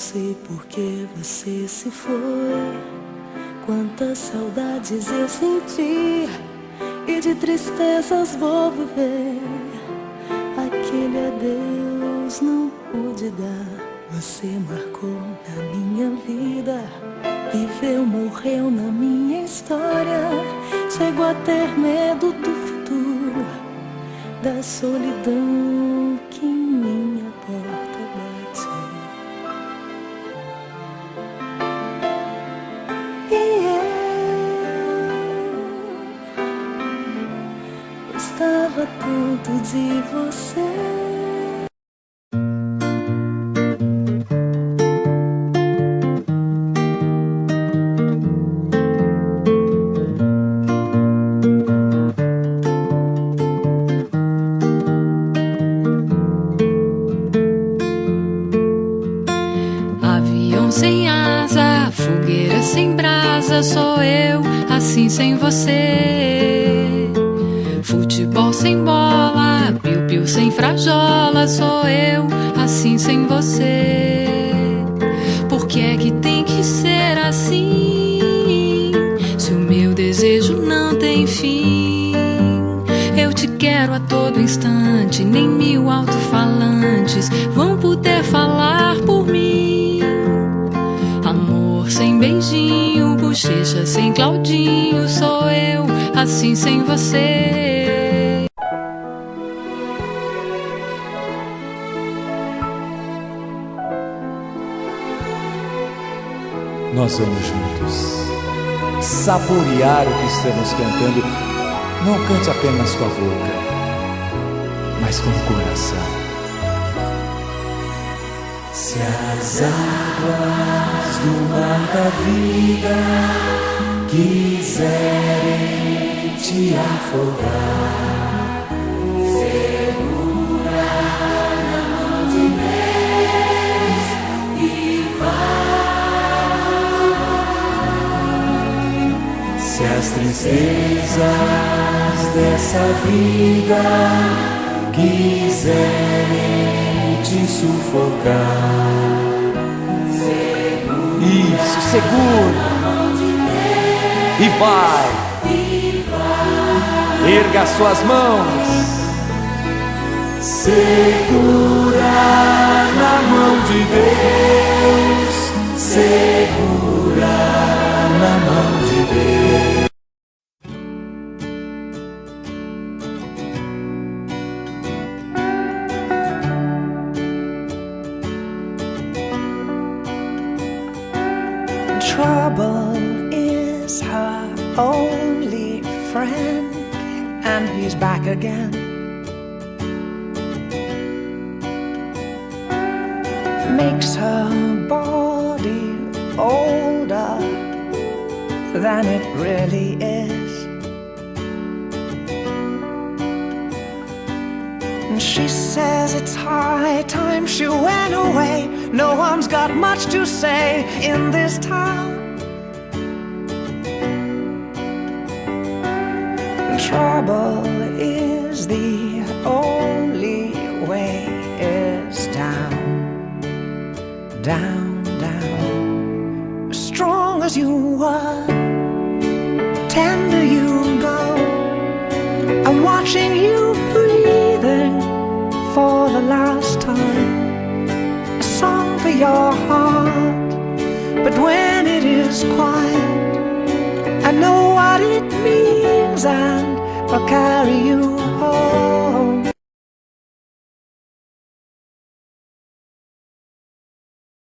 sei por que você se foi. Quantas saudades eu senti e de tristezas vou viver. Aquele adeus não pude dar. Você marcou na minha vida, viveu, morreu na minha história. Chego a ter medo do futuro, da solidão que em minha porta bate. E eu gostava tanto de você. Sem asa, fogueira sem brasa, sou eu, assim sem você. Futebol sem bola, piu-piu sem frajola, sou eu, assim sem você. Por que é que tem que ser assim? Se o meu desejo não tem fim. Eu te quero a todo instante, nem 1000 alto-falantes vão poder falar por mim. Amor sem beijinho, bochecha sem Claudinho, sou eu, assim sem você. Nós vamos juntos saborear o que estamos cantando. Não cante apenas com a boca, mas com o coração. Se as águas do mar da vida quiserem te afogar, segura na mão de Deus e vai. Se as tristezas dessa vida quiserem te sufocar, isso, segura e vai. Erga suas mãos, segura na mão de Deus, segura na mão de Deus. Trouble is her only friend, and he's back again. Makes her body older than it really is. And she says it's high time she went away. No one's got much to say in this town. Trouble is the only way is down, down, down. Strong as you were, tender you go. I'm watching you breathing for the last time. A song for your heart, but when it is quiet, I know what it means, and I'll carry you home.